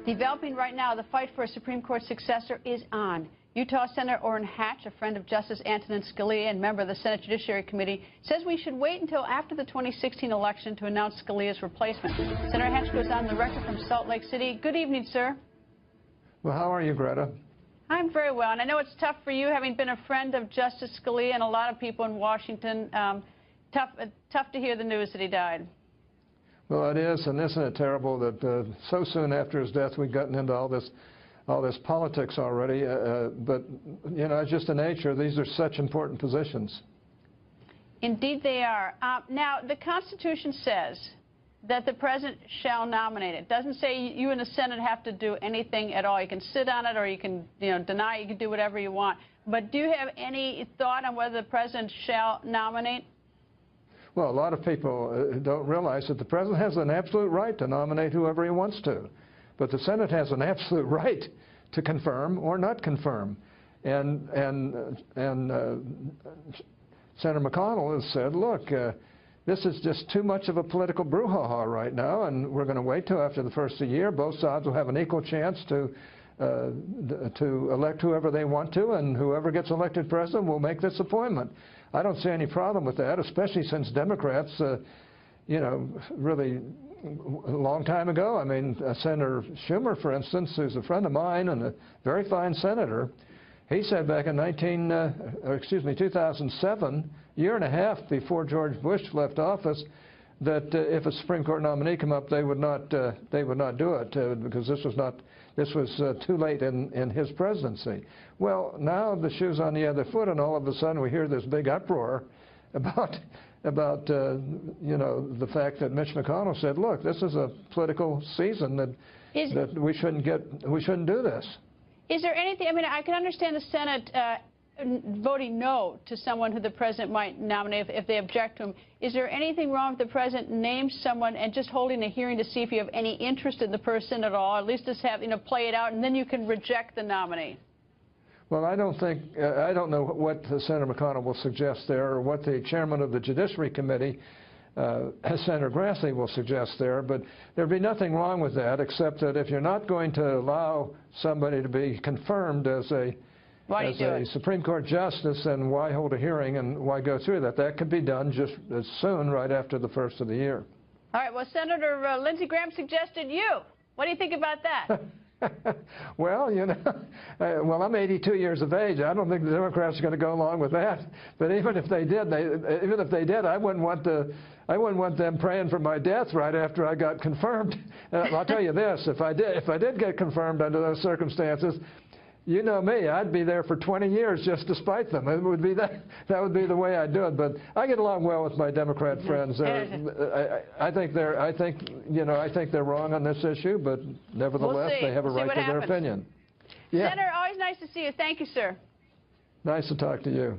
Developing right now, the fight for a Supreme Court successor is on. Utah Senator Orrin Hatch, a friend of Justice Antonin Scalia and member of the Senate Judiciary Committee, says we should wait until after the 2016 election to announce Scalia's replacement. Senator Hatch goes on the record from Salt Lake City. Good evening, sir. Well, how are you, Greta? I'm very well, and I know it's tough for you, having been a friend of Justice Scalia and a lot of people in Washington. Tough to hear the news that he died. Well, it is, and isn't it terrible that so soon after his death we've gotten into all this politics already? But, you know, it's just the nature. These are such important positions. Indeed they are. Now, the Constitution says that the President shall nominate it. It doesn't say you in the Senate have to do anything at all. You can sit on it or you can, deny it. You can do whatever you want. But do you have any thought on whether the President shall nominate? Well, a lot of people don't realize that the President has an absolute right to nominate whoever he wants to. But the Senate has an absolute right to confirm or not confirm. And Senator McConnell has said, look, this is just too much of a political brouhaha right now, and we're going to wait till after the first of the year. Both sides will have an equal chance to elect whoever they want to, and whoever gets elected president will make this appointment. I don't see any problem with that, especially since Democrats, really a long time ago, I mean, Senator Schumer, for instance, who's a friend of mine and a very fine senator, he said back in 2007, a year and a half before George Bush left office, that if a Supreme Court nominee came up, they would not do it because this was too late in his presidency. Well, now the shoe's on the other foot, and all of a sudden we hear this big uproar about the fact that Mitch McConnell said, look, this is a political season that we shouldn't do this. Is there anything? I mean, I can understand the Senate voting no to someone who the President might nominate if they object to him. Is there anything wrong if the President names someone and just holding a hearing to see if you have any interest in the person at all, at least just have, play it out, and then you can reject the nominee? Well, I don't know what Senator McConnell will suggest there or what the chairman of the Judiciary Committee, Senator Grassley, will suggest there, but there'd be nothing wrong with that except that if you're not going to allow somebody to be confirmed as a Supreme Court justice, then why hold a hearing and why go through that? That could be done just as soon, right after the first of the year. All right, well, Senator Lindsey Graham suggested you. What do you think about that? Well, I'm 82 years of age. I don't think the Democrats are going to go along with that. But even if they did, I wouldn't want them praying for my death right after I got confirmed. I'll tell you this: if I did get confirmed under those circumstances, you know me, I'd be there for 20 years just to spite them. It would be that would be the way I'd do it. But I get along well with my Democrat friends. I think they're wrong on this issue, but nevertheless, they have a right to their opinion. Yeah. Senator, always nice to see you. Thank you, sir. Nice to talk to you.